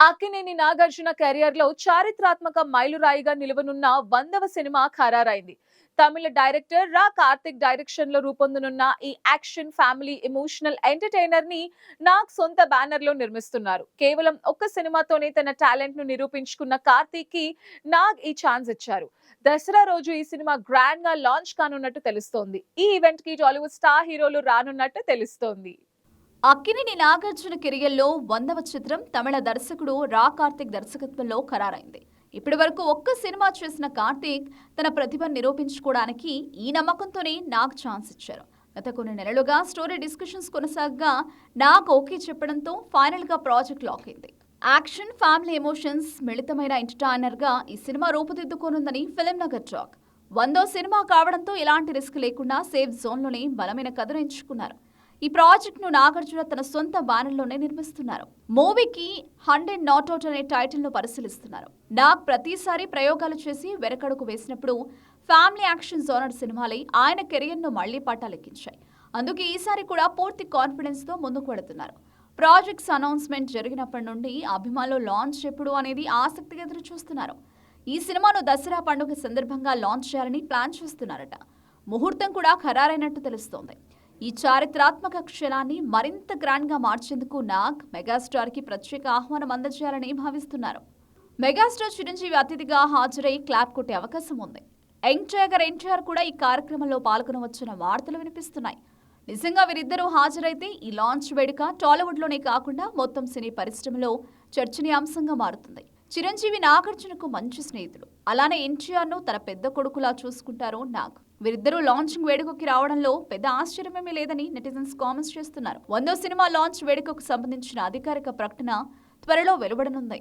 Akkineni Nagarjuna career లో చారిత్రాత్మక మైలురాయిగా నిలవనున్న 100వ cinema ఖరారైంది. తమిళ director రా కార్తిక్ డైరెక్షన్ లో రూపొందనున్న ఈ యాక్షన్ ఫ్యామిలీ ఎమోషనల్ ఎంటర్టైనర్ ని నాగ్ సొంత బ్యానర్ లో నిర్మిస్తున్నారు. కేవలం ఒక్క సినిమాతోనే తన టాలెంట్ ను నిరూపించుకున్న కార్తిక్ కి నాగ్ ఈ ఛాన్స్ ఇచ్చారు. దసరా రోజు ఈ సినిమా గ్రాండ్ గా లాంచ్ కానున్నట్టు తెలుస్తోంది. ఈ ఈవెంట్ కి టాలీవుడ్ స్టార్ హీరోలు రానున్నట్టు తెలుస్తోంది. అక్కినేని నాగార్జున కెరియర్లో 100వ చిత్రం తమిళ దర్శకుడు రా కార్తిక్ దర్శకత్వంలో ఖరారైంది. ఇప్పటి వరకు ఒక్క సినిమా చేసిన కార్తిక్ తన ప్రతిభను నిరూపించుకోవడానికి ఈ నమ్మకంతోనే నాగ్ ఛాన్స్ ఇచ్చారు. గత కొన్ని నెలలుగా స్టోరీ డిస్కషన్స్ కొనసాగగా నాగ్ ఓకే చెప్పడంతో ఫైనల్ గా ప్రాజెక్ట్ లాక్ అయింది. యాక్షన్ ఫ్యామిలీ ఎమోషన్స్ మిళితమైన ఎంటర్టైనర్ గా ఈ సినిమా రూపుదిద్దుకోనుందని ఫిల్మ్ నగర్ టాక్. 100వ సినిమా కావడంతో ఎలాంటి రిస్క్ లేకుండా సేఫ్ జోన్లోనే బలమైన కథను ఎంచుకున్నారు. ఈ ప్రాజెక్ట్ ను నాగార్జున తన సొంత బ్యానర్లోనే నిర్మిస్తున్నారు. మూవీకి 100 నాట్ అవుట్ అనే టైటిల్ ను పరిశీలిస్తున్నారు. నాగ్ ప్రతిసారి ప్రయోగాలు చేసి వెనకడుగు వేసినప్పుడు ఫ్యామిలీ యాక్షన్ జోనర్ సినిమాలే ఆయన కెరియర్ ను మళ్లీ పట్టాలెక్కించాయి. అందుకే ఈసారి కూడా పూర్తి కాన్ఫిడెన్స్ తో ముందుకు వెళుతున్నారు. ప్రాజెక్ట్స్ అనౌన్స్మెంట్ జరిగినప్పటి నుండి అభిమానులు లాంచ్ ఎప్పుడు అనేది ఆసక్తిగా ఎదురు చూస్తున్నారు. ఈ సినిమాను దసరా పండుగ సందర్భంగా లాంచ్ చేయాలని ప్లాన్ చేస్తున్నారట. ముహూర్తం కూడా ఖరారైనట్టు తెలుస్తోంది. ఈ చారిత్రాత్మక క్షణాన్ని మరింత గ్రాండ్ గా మార్చేందుకు నాగ్ మెగాస్టార్ కి ప్రత్యేక ఆహ్వానం అందజేయాలని భావిస్తున్నారు. మెగాస్టార్ చిరంజీవి అతిథిగా హాజరై క్లాప్ కొట్టే అవకాశం ఉంది. యంగ్ టైగర్ ఎన్టీఆర్ కూడా ఈ కార్యక్రమంలో పాల్గొనవచ్చిన వార్తలు వినిపిస్తున్నాయి. నిజంగా వీరిద్దరూ హాజరైతే ఈ లాంచ్ వేడుక టాలీవుడ్ లోనే కాకుండా మొత్తం సినీ పరిశ్రమలో చర్చనీయాంశంగా మారుతుంది. చిరంజీవి నాగార్జునకు మంచి స్నేహితుడు. అలానే ఎన్టీఆర్ ను తన పెద్ద కొడుకులా చూసుకుంటారు నాగ్. వీరిద్దరూ లాంచింగ్ వేడుకకి రావడంలో పెద్ద ఆశ్చర్యమేమీ లేదని నెటిజన్స్ కామెంట్స్ చేస్తున్నారు. 100వ సినిమా లాంచ్ వేడుకకు సంబంధించిన అధికారిక ప్రకటన త్వరలో వెలువడనుంది.